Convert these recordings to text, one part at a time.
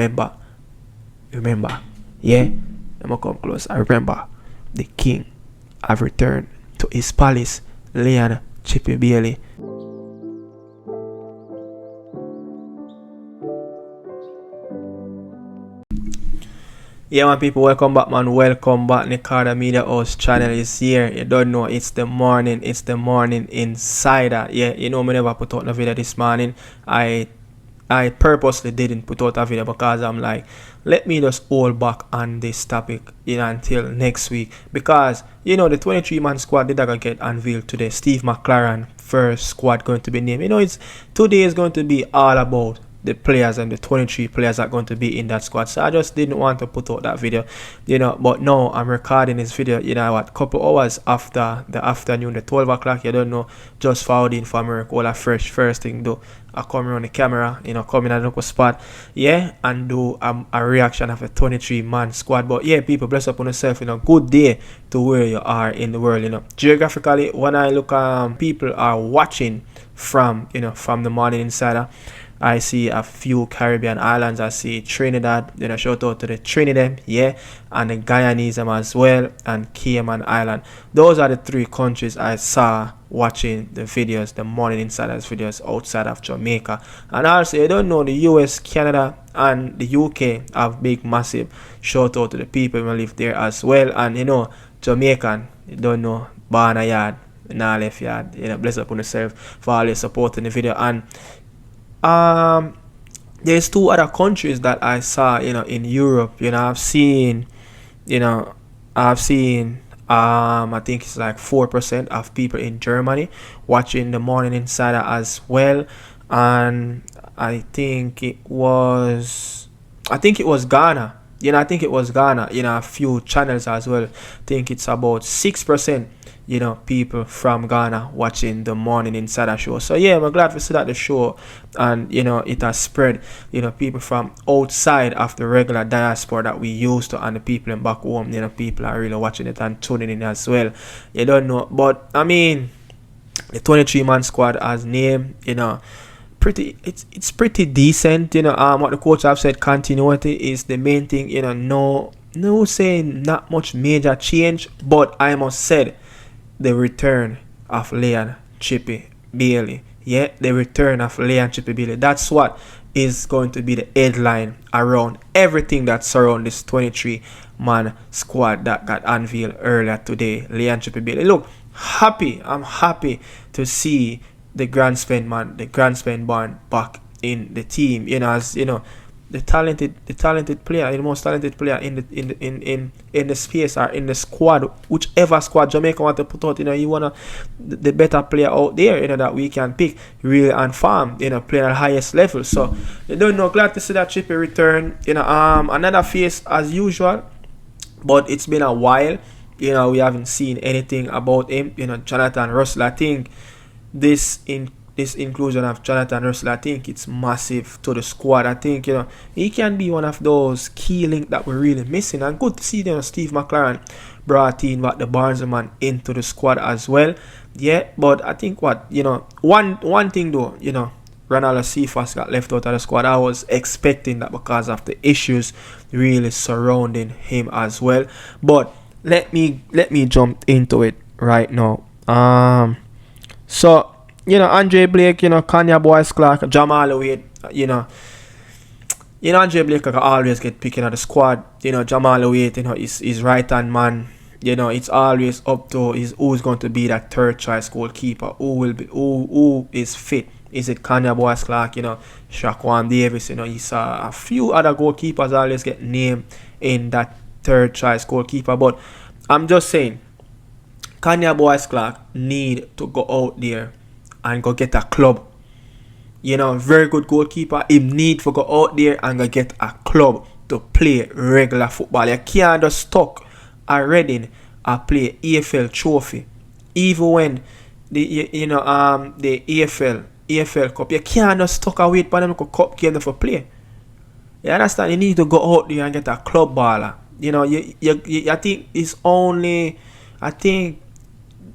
remember, yeah, I'm gonna come close. I remember the king have returned to his palace, Leon Chippy Bailey. Yeah, man, people, welcome back, man. Welcome back. Nicardo Media House Channel is here. You don't know, it's the morning insider. Yeah, you know, me never put out a video this morning. I purposely didn't put out a video because I'm like, let me just hold back on this topic, you know, until next week. Because, you know, the 23-man squad did get unveiled today. Steve McLaren first squad going to be named. You know, today is going to be all about the players and the 23 players that are going to be in that squad. So I just didn't want to put out that video, you know. But no, I'm recording this video, you know, what, couple hours after the afternoon, the 12 o'clock, you don't know, just forward in for America. All a first thing do, I come around the camera, you know, come in at a spot, yeah, and do a reaction of a 23-man squad. But yeah, people, bless up on yourself, you know, good day to where you are in the world, you know. Geographically, when I look, people are watching from, you know, from the Morning Insider. I see a few Caribbean islands. I see Trinidad. You know, shout out to the Trinidad, yeah, and the Guyanese as well, and Cayman Island. Those are the three countries I saw watching the videos, the Morning Insiders videos outside of Jamaica. And also, you don't know, the US, Canada, and the UK have big, massive shout out to the people who live there as well. And you know, Jamaican, you don't know, Barna Yard, nah left yard. You know, bless up on yourself for all your support in the video. And there's two other countries that I saw, you know, in Europe. You know, I think it's like 4% of people in Germany watching the Morning Insider as well. And I think it was Ghana. You know, I think it was Ghana. You know, a few channels as well. I think it's about 6%. You know, people from Ghana watching the Morning Insider show. So yeah, I'm glad to see that the show, and you know, it has spread. You know, people from outside of the regular diaspora that we used to, and the people in back home. You know, people are really watching it and tuning in as well. You don't know, but I mean, the 23-man squad as name, you know, it's pretty decent. You know, what the coach have said, continuity is the main thing. You know, no saying not much major change, but I must say, the return of Leon Chippy Bailey. Yeah, the return of Leon Chippy Bailey. That's what is going to be the headline around everything that surrounds this 23-man squad that got unveiled earlier today. Leon Chippy Bailey. Look, I'm happy to see the Grand Spend band back in the team. You know, as you know, the talented player, the most talented player in the space, or in the squad, whichever squad Jamaica want to put out. You know, you wanna the better player out there, you know, that we can pick really and farm, you know, play at the highest level. So you don't know, glad to see that Chippy return. You know, another face as usual, but it's been a while. You know, we haven't seen anything about him. You know, Jonathan Russell. I think this inclusion of Jonathan Russell, I think it's massive to the squad. I think, you know, he can be one of those key links that we're really missing. And good to see, you know, Steve McLaren brought in the Barnesman into the squad as well. Yeah, but I think one thing though, you know, Ronaldo Cephas got left out of the squad. I was expecting that because of the issues really surrounding him as well. But let me jump into it right now. So, you know, Andre Blake, you know, Kanye Boyz Clark, Jamal Wade, you know, Andre Blake can always get picked in the squad. You know, Jamal Wade, you know, is right-hand man. You know, it's always up to who's going to be that third choice goalkeeper. Who is fit? Is it Kanye Boyz Clark? You know, Shaquan Davis. You know, you saw a few other goalkeepers always get named in that third choice goalkeeper. But I'm just saying, Kanye Boyz Clark need to go out there and go get a club. You know, very good goalkeeper. He need to go out there and go get a club to play regular football. You can't just stuck at Reading and play EFL trophy. Even when the EFL Cup, you can't just stuck and wait for them to cup game for play. You understand? You need to go out there and get a club baller. You know, I think it's only, I think,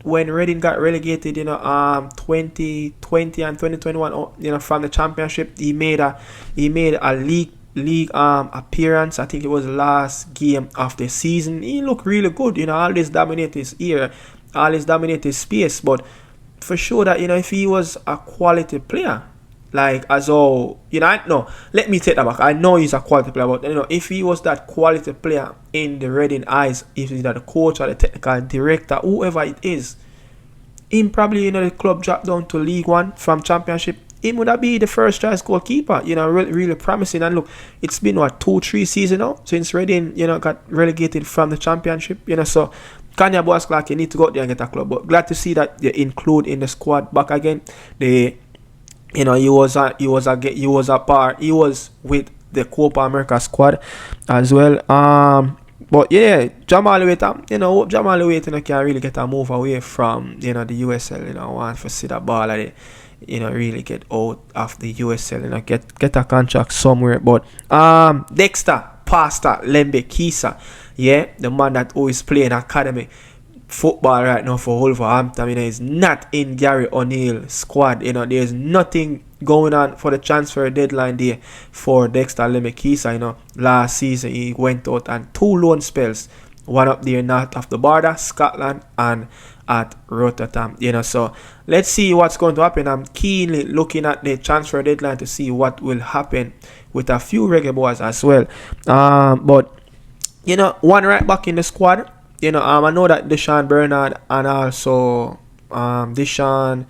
when Reading got relegated, you know, 2020 and 2021, you know, from the championship, he made a league league appearance. I think it was the last game of the season. He looked really good. Always dominate his ear, always dominate his space. But for sure that if he was a quality player, like as all no, let me take that back. I know he's a quality player, but if he was that quality player in the Reading eyes, if he's that the coach or the technical director, whoever it is, him probably the club dropped down to League One from Championship. Him would have be the first choice goalkeeper. Really promising. And look, it's been 2-3 seasons now since Reading got relegated from the Championship. So Kanye Boss Clark, you need to go out there and get a club. But glad to see that you include in the squad back again. He was with the Copa America squad as well. But yeah, Jamal Waiter, Jamal Waiter can really get a move away from the USL. Want to see that ball at it, really get out of the USL, get a contract somewhere. But Dexter Pastor Lembe Kisa, yeah, the man that always playing academy football right now for Wolverhampton, is not in Gary O'Neill's squad. There's nothing going on for the transfer deadline day for Dexter Lemekisa. Last season he went out on 2 loan spells, one up there north of the border, Scotland, and at Rotterdam. So let's see what's going to happen. I'm keenly looking at the transfer deadline to see what will happen with a few Reggae boys as well. But one right back in the squad. I know that Deshaun Bernard and also Deshaun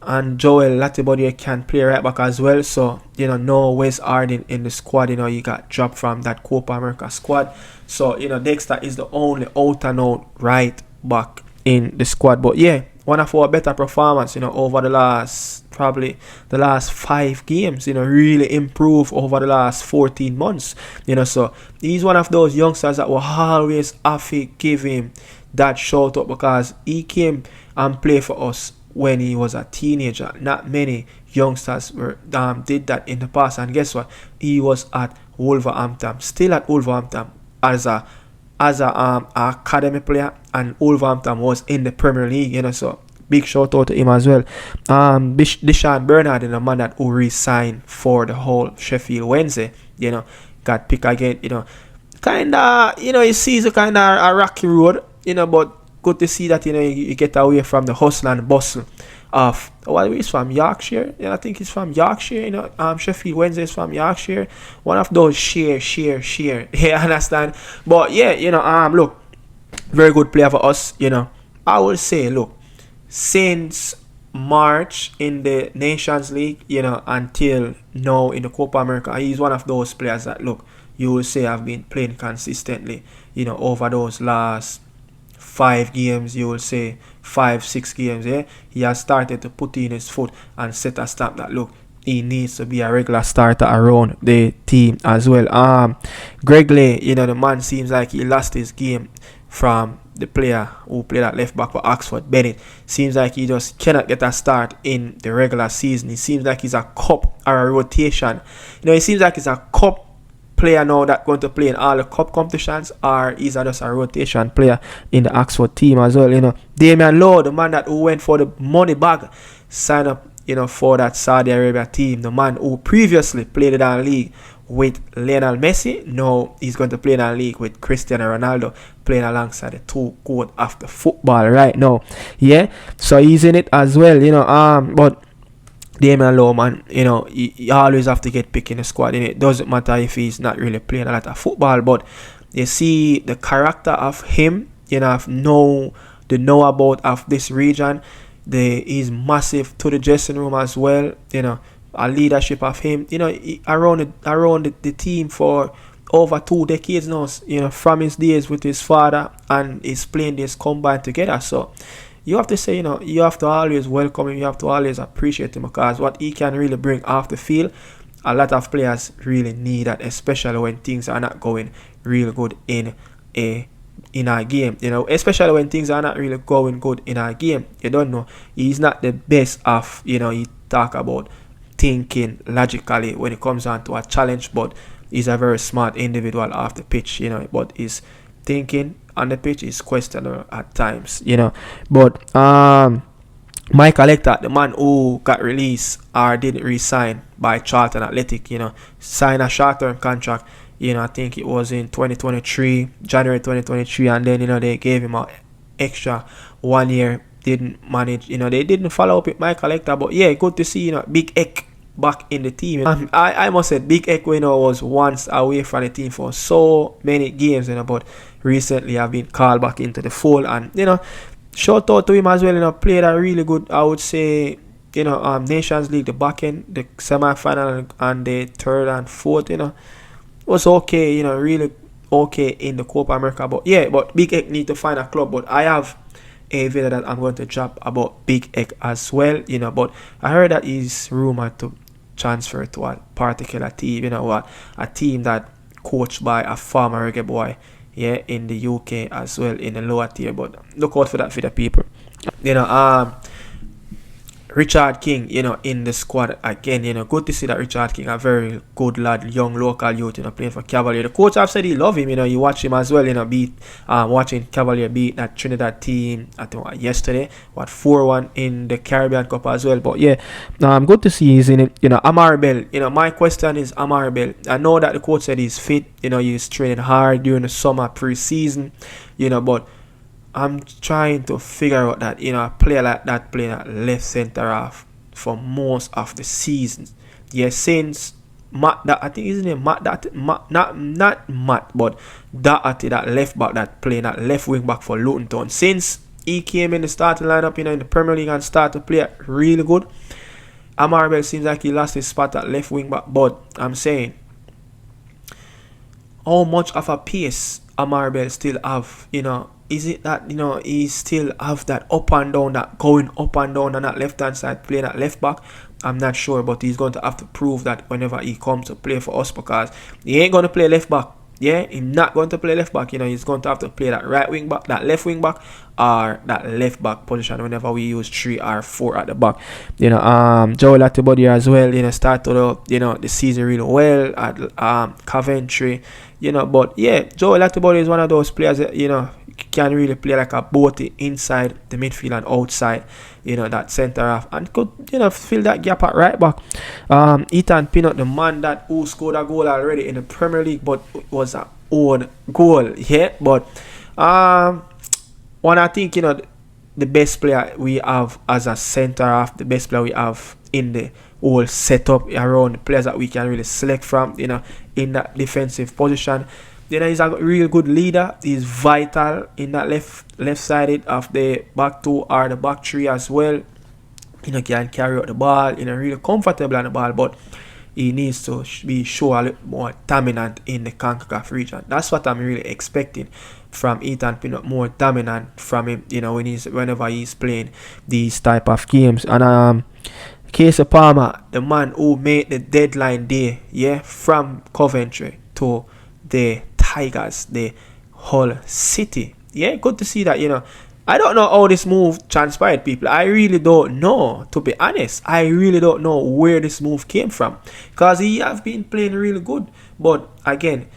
and Joel Latibody can play right back as well. So no Wes Arden in the squad. You got dropped from that Copa America squad. So Dexter is the only out and out right back in the squad. But yeah, one of our better performance over the last 5 games, really improve over the last 14 months. So he's one of those youngsters that will always have to give him that shout out, because he came and played for us when he was a teenager. Not many youngsters did that in the past, and guess what? He was at Wolverhampton, still at Wolverhampton as a academy player, and Wolverhampton was in the Premier League. So big shout out to him as well. Deshaun Bernard, the man that who re-signed for the whole Sheffield Wednesday, got picked again. Kinda, you see it's a kind of a rocky road, but good to see that you get away from the hustle and bustle of he's from Yorkshire. I think he's from Yorkshire. Sheffield Wednesday is from Yorkshire. One of those share. Yeah, understand. But yeah, look, very good player for us. I will say, look, since March in the Nations League, until now in the Copa America, he's one of those players that, look, you will say have been playing consistently, over those last 5 games, you will say 5-6 games. Yeah, he has started to put in his foot and set a stamp that, look, he needs to be a regular starter around the team as well. Greg Lay, the man seems like he lost his game from the player who played at left back for Oxford, Bennett. Seems like he just cannot get a start in the regular season. He seems like he's a cup or a rotation. He seems like he's a cup player now that going to play in all the cup competitions, or is just a rotation player in the Oxford team as well. Damian Lowe, the man that who went for the money bag, signed up for that Saudi Arabia team, the man who previously played in the league with Lionel Messi. Now he's going to play in a league with Cristiano Ronaldo, playing alongside the two goat of the football right now. Yeah, so he's in it as well. But Damian Lowe, man, you always have to get picked in the squad. It doesn't matter if he's not really playing a lot of football, but you see the character of him, the know about of this region. He's massive to the dressing room as well. A leadership of him, around the team for over 2 decades now. From his days with his father and his playing days combined together. So you have to say, you have to always welcome him, you have to always appreciate him, because what he can really bring off the field, a lot of players really need that, especially when things are not going real good in our game, especially when things are not really going good in our game. You don't know, he's not the best of, he talk about thinking logically when it comes down to a challenge, but he's a very smart individual off the pitch, but his thinking on the pitch is questionable at times, but Michael Hector, the man who got released or didn't re-sign by Charlton Athletic, signed a short-term contract. I think it was in 2023, January 2023, and then they gave him an extra 1 year. Didn't manage, they didn't follow up with Michael Hector, but yeah, good to see Big Ek back in the team. I must say Big Ek was once away from the team for so many games, but recently I've been called back into the fold, and shout out to him as well. Played a really good, I would say, Nations League, the back end, the semi-final and the third and fourth, was okay, really okay in the Copa America. But yeah, but Big Ek need to find a club. But I have a video that I'm going to drop about Big Ek as well, but I heard that he's rumored to transfer to a particular team, a team that coached by a former reggae boy, in the UK as well, in the lower tier. But look out for that for the people. Richard King, in the squad again. Good to see that Richard King, a very good lad, young local youth, playing for Cavalier. The coach have said he love him, you watch him as well, beat, watching Cavalier beat that Trinidad team, I think yesterday, 4-1 in the Caribbean Cup as well. But yeah, good to see he's in it. Amar Bell, my question is Amar Bell. I know that the coach said he's fit, he's training hard during the summer pre-season, but I'm trying to figure out that, a player like that playing at left centre half for most of the season. Since Matt, that I think his name Matt, not Matt, but that left back that playing at left wing back for Luton Town. Since he came in the starting lineup, in the Premier League and started to play really good, Amar Bell seems like he lost his spot at left wing back. But I'm saying, how much of a pace Amar Bell still have, is it that, he still have that up and down, that going up and down on that left-hand side, playing at left back? I'm not sure, but he's going to have to prove that whenever he comes to play for us, because he ain't going to play left back. He's not going to play left back. He's going to have to play that right wing back, that left wing back, or that left back position whenever we use 3 or 4 at the back. Joe Latibody as well, started the season really well at Coventry. But yeah, Joe Latibody is one of those players that, can really play like a both inside the midfield and outside, that centre half, and could, fill that gap at right back. Ethan Pinnock, the man that who scored a goal already in the Premier League, but it was an own goal, but I think, the best player we have as a centre half, the best player we have in the whole setup around the players that we can really select from, in that defensive position. He's a real good leader. He's vital in that left-sided of the back 2 or the back 3 as well. Can carry out the ball, really comfortable on the ball, but he needs to be a little more dominant in the CONCACAF region. That's what I'm really expecting from Ethan Pinnock, more dominant from him, whenever he's playing these type of games. And Casey Palmer, the man who made the deadline day, from Coventry to the Tigers, the Hull City. Good to see that. I don't know how this move transpired, people. I really don't know, to be honest. I really don't know where this move came from, because he have been playing really good, but again,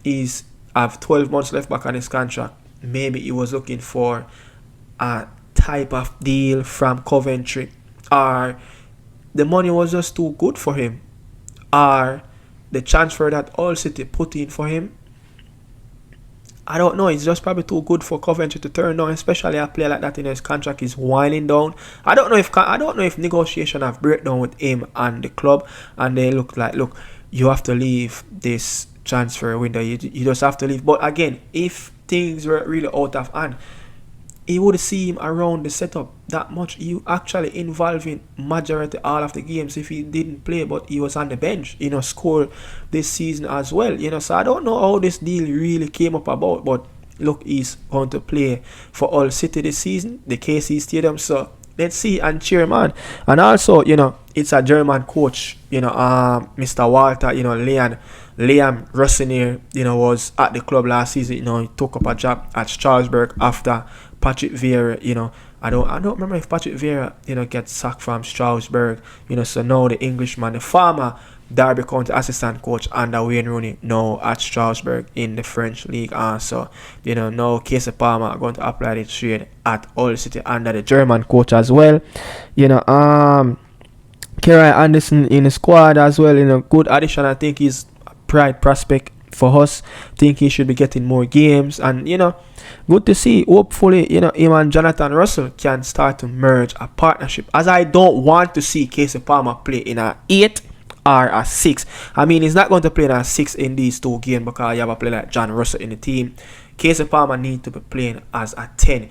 he's have 12 months left back on his contract. Maybe he was looking for a type of deal from Coventry, or the money was just too good for him, or the transfer that Hull City put in for him, I don't know. It's just probably too good for Coventry to turn down, especially a player like that. His contract is winding down. I don't know if negotiation have breakdown with him and the club, and they look, you have to leave this transfer window. You just have to leave. But again, if things were really out of hand, he would see him around the setup that much. You actually involved in majority all of the games if he didn't play, but he was on the bench, score this season as well, so I don't know how this deal really came up about, but look, he's going to play for Hull City this season, the KC Stadium, so let's see and cheer him on. And also, it's a German coach, Mr. Walter, Liam Rossinier, was at the club last season. He took up a job at Strasbourg after Patrick Vieira. I don't remember if Patrick Vieira, gets sacked from Strasbourg. So now the Englishman, the former Derby County assistant coach under Wayne Rooney, now at Strasbourg in the French league. So, now Casey Palmer are going to apply the trade at Hull City under the German coach as well. Kerry Anderson in the squad as well. Good addition. I think he's a pride prospect for us. Think he should be getting more games, and good to see. Hopefully, him and Jonathan Russell can start to merge a partnership, as I don't want to see Casey Palmer play in a 8 or a 6. I mean, he's not going to play in a 6 in these 2 games because you have a player like John Russell in the team. Casey Palmer needs to be playing as a 10.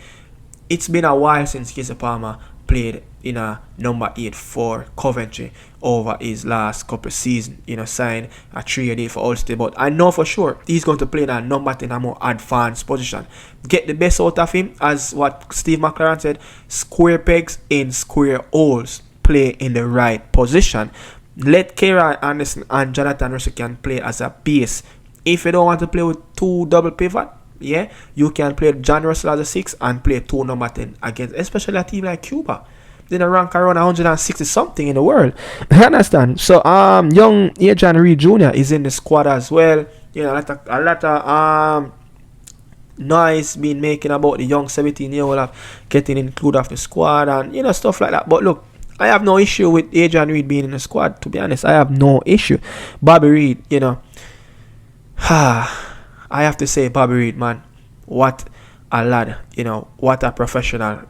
It's been a while since Casey Palmer played in a number 8 for Coventry over his last couple of seasons. Signed a 3-year deal for Ulster, but I know for sure he's going to play in a number 10, a more advanced position. Get the best out of him, as what Steve McLaren said, square pegs in square holes. Play in the right position. Let Kieran Anderson and Jonathan Russell can play as a base. If you don't want to play with 2 double pivot, you can play John Russell as a 6 and play 2 number 10 against, especially a team like Cuba. They rank around 160 something in the world. You understand? So young Adrian Reed Jr. is in the squad as well. A lot of noise being making about the young 17-year-old getting included off the squad and stuff like that. But look, I have no issue with Adrian Reed being in the squad, to be honest. I have no issue. Bobby Reed, I have to say, Bobby Reed, man, what a lad, what a professional,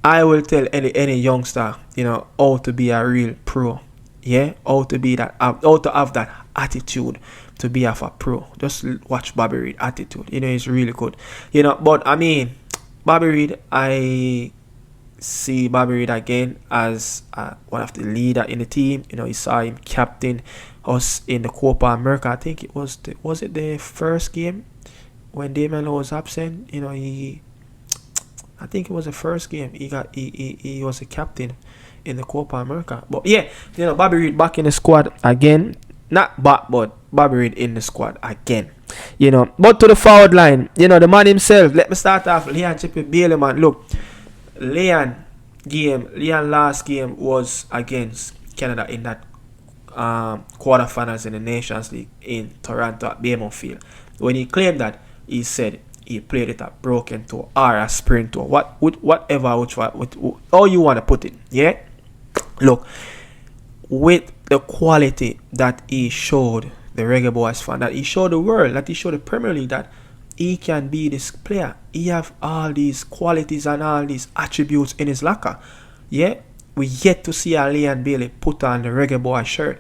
I will tell any youngster, how to be a real pro, how to be that, how to have that attitude to be a pro. Just watch Bobby Reed attitude, he's really good, but I mean, Bobby Reed, I see Bobby Reed again as one of the leader in the team. You saw him captain us in the Copa America. I think it was it the first game when Damien Lowe was absent. I think it was the first game he was a captain in the Copa America. But Bobby Reed back in the squad again. Not back, but Bobby Reed in the squad again. But to the forward line, the man himself. Let me start off. Leon Chippy Bailey, man. Look, Leon last game was against Canada in that quarterfinals in the Nations League in Toronto at BMO Field. When he claimed that, he said he played it a broken toe or a sprained toe, whatever, how you want to put it. Look, with the quality that he showed the Reggae Boys fan, that he showed the world, that he showed the Premier League, that he can be this player. He have all these qualities and all these attributes in his locker. We yet to see a Leon Bailey put on the Reggae Boy shirt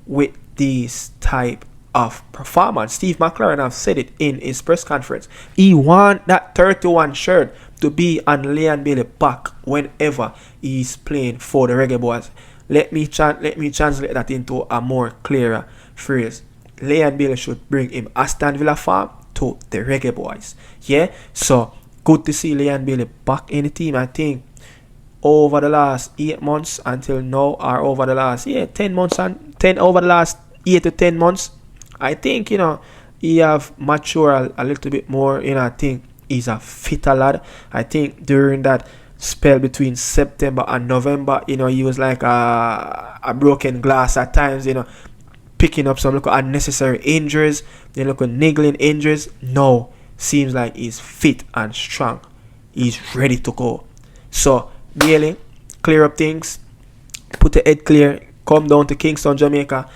with this type of performance. Steve McLaren have said it in his press conference. He want that 31 shirt to be on Leon Bailey back whenever he's playing for the Reggae Boys. Let me translate that into a more clearer phrase. Leon Bailey should bring him Aston Villa farm to the Reggae Boys. So good to see Leon Bailey back in the team. I think over the last 8 months until now, or over the last 10 months and over the last 8 to 10 months, I think he have matured a little bit more. I think he's a fitter lad. I think during that spell between September and November, he was like a broken glass at times, picking up some unnecessary injuries, niggling injuries. No, seems like he's fit and strong. He's ready to go. So Bailey, clear up things, put the head clear, come down to Kingston, Jamaica,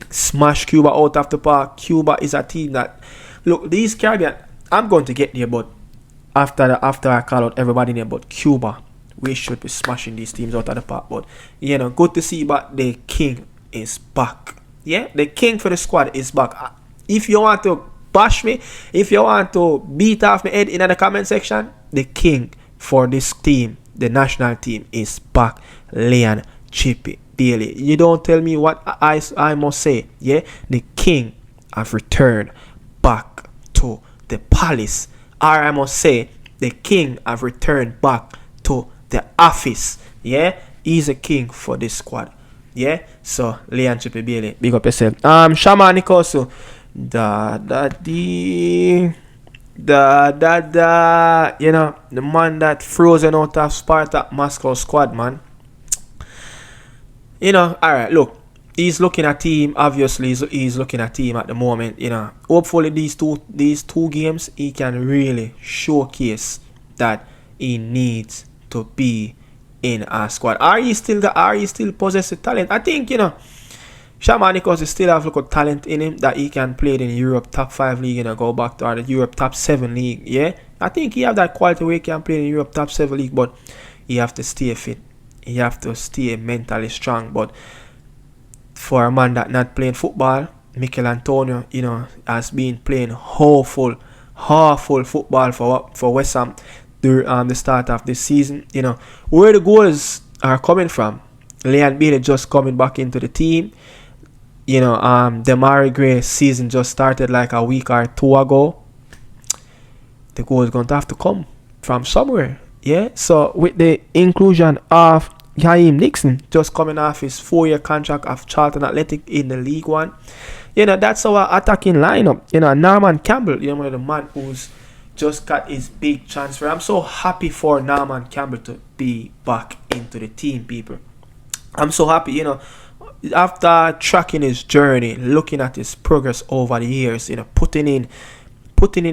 smash Cuba out of the park. Cuba is a team that, look, these Caribbean, I'm going to get there, but after I call out everybody there, but Cuba, we should be smashing these teams out of the park. But good to see, but the king is back. The king for the squad is back. If you want to bash me, if you want to beat off my head in the comment section, the king for this team, the national team, is back. Leon Chippy Bailey. You don't tell me what I must say. The king have returned back to the palace. Or I must say, the king have returned back to the office. He's a king for this squad. So Leon Chippy Bailey, big up yourself. Shaman Nikosu, the man that frozen out of Spartak Moscow squad, man. Alright, look, he's looking at team. Obviously, he's looking at team at the moment. Hopefully these two games he can really showcase that he needs to be in our squad. Are he still possess the talent? I think Shaman Nichols still have look of talent in him that he can play in Europe top 5 league and go back to the Europe top 7 league. Yeah, I think he have that quality where he can play in Europe top 7 league, but he have to stay fit. He have to stay mentally strong. But for a man that not playing football, Mikel Antonio, has been playing awful football for West Ham during the start of this season. Where the goals are coming from. Leon Bailey just coming back into the team. Demarai Gray season just started like a week or two ago. The goal is going to have to come from somewhere. Yeah. So with the inclusion of Jaheim Nixon just coming off his 4-year contract of Charlton Athletic in the League One, that's our attacking lineup. Norman Campbell, one of the man who's just got his big transfer. I'm so happy for Norman Campbell to be back into the team, people. I'm so happy, after tracking his journey, looking at his progress over the years, putting in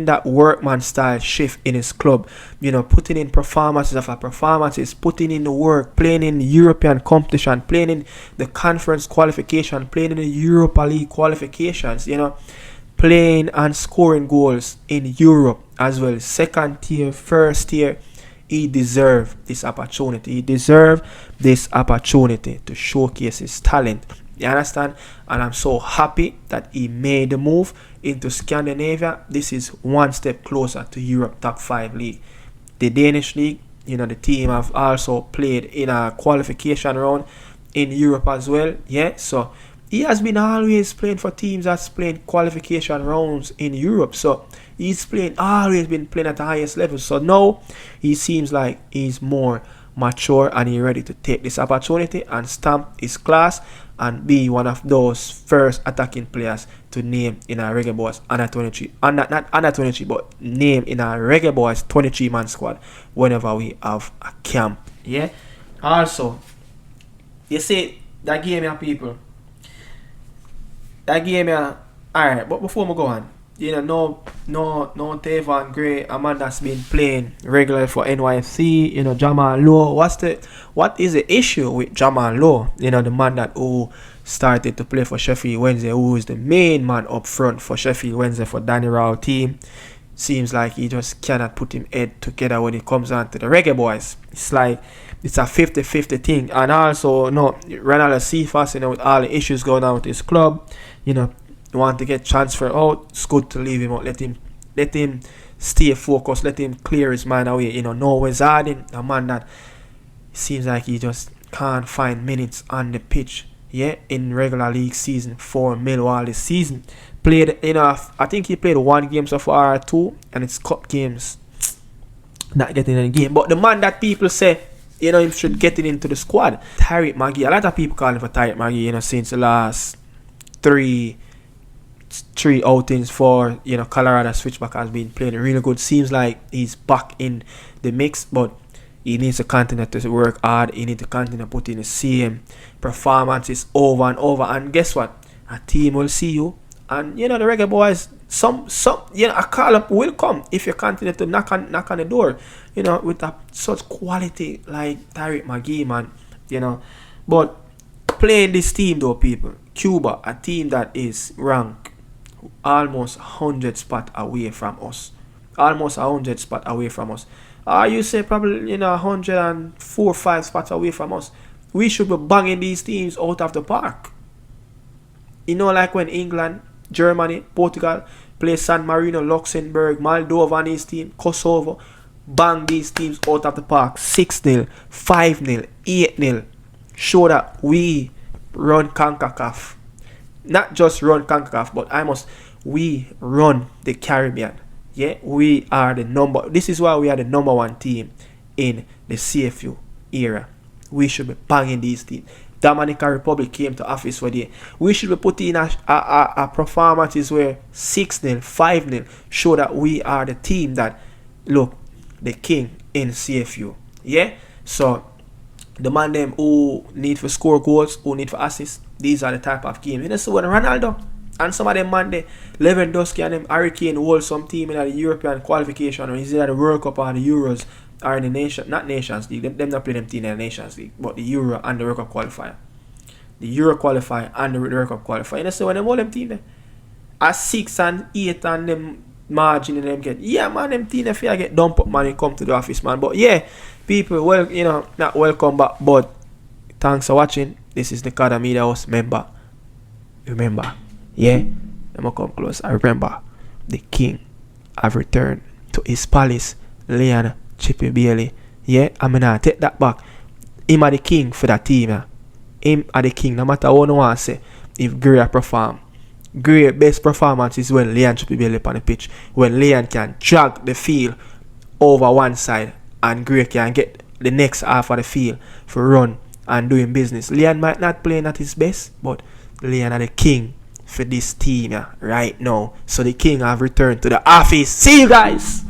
that workman style shift in his club, putting in performances after performances, putting in the work, playing in the European competition, playing in the conference qualification, playing in the Europa League qualifications, playing and scoring goals in Europe as well, second tier, first tier. He deserves this opportunity. He deserves this opportunity to showcase his talent. You understand? And I'm so happy that he made the move into Scandinavia. This is one step closer to Europe top 5 league. The Danish league, the team have also played in a qualification round in Europe as well. Yeah, so he has been always playing for teams that's playing qualification rounds in Europe. So he's always been playing at the highest level. So now he seems like he's more mature and he's ready to take this opportunity and stamp his class and be one of those first attacking players to name in our Reggae Boyz under 23. Not under 23, but name in our Reggae Boyz 23-man squad whenever we have a camp. Yeah. Also, you see that game here, people. That game here. Alright, but before we go on, no Tavon Gray, a man that's been playing regularly for NYC, Jamal Lowe. What is the issue with Jamal Lowe? The man that who started to play for Sheffield Wednesday, who is the main man up front for Sheffield Wednesday for Danny Rao team. Seems like he just cannot put him head together when it comes on to the Reggae Boyz. It's like it's a 50-50 thing. And also, Ronaldo Cephas, with all the issues going on with his club, want to get transferred out. It's good to leave him out. Let him stay focused. Let him clear his mind away. No Wizarding, a man that seems like he just can't find minutes on the pitch. Yeah, in regular league season for Millwall this season. Played I think he played 1 game so far, 2, and it's cup games. Not getting any game. But the man that people say, he should get it into the squad, Tariq Magee. A lot of people call him for Tariq Magee, since the last 3 outings for Colorado Switchback has been playing really good. Seems like he's back in the mix, but he needs to continue to work hard. He needs to continue to put in the same performances over and over. And guess what? A team will see you. And the Reggae Boyz, a call up will come if you continue to knock on the door. With such quality like Tariq Magee, man. But playing this team though, people, Cuba, a team that is ranked almost 100 spots away from us. You say probably 104 or 5 spots away from us. We should be banging these teams out of the park. Like when England, Germany, Portugal play San Marino, Luxembourg, Moldova and his team, Kosovo, bang these teams out of the park 6-0, 5-0, 8-0. Show that we run CONCACAF. Not just run CONCACAF, but we run the Caribbean. Yeah, we are this is why we are the number 1 team in the CFU era. We should be banging these teams. Dominican Republic came to office for the. We should be putting in a performances where 6-0, 5-0 show that we are the team that look the king in CFU. Yeah, so the man them who need to score goals, who need to assist, these are the type of games. You know, so when Ronaldo and some of them man, they Lewandowski and them Hurricane hold some team in the European qualification, or is it at the World Cup or the Euros or in the Nations League. Them not play them team in the Nations League, but the Euro and the World Cup qualifier. The Euro qualifier and the World Cup qualifier. You know, so when them hold them team there, at 6 and 8 and them margin in them get, yeah man, them team if you get dumped up man and come to the office man. But yeah, people, well, you know, not welcome back, but thanks for watching. This is the Nicardo Media House. Remember, yeah, I'm gonna come close. I remember the king have returned to his palace, Leon Chippy Bailey. Yeah, I'm gonna take that back. Him are the king for that team. Yeah. Him are the king, no matter what no one say. If Gray perform, Gray best performance is when Leon Chippy Bailey on the pitch. When Leon can drag the field over one side and Gray can get the next half of the field for run and doing business. Leon might not playing at his best, but Leon are the king for this team right now. So the king have returned to the office. See you guys.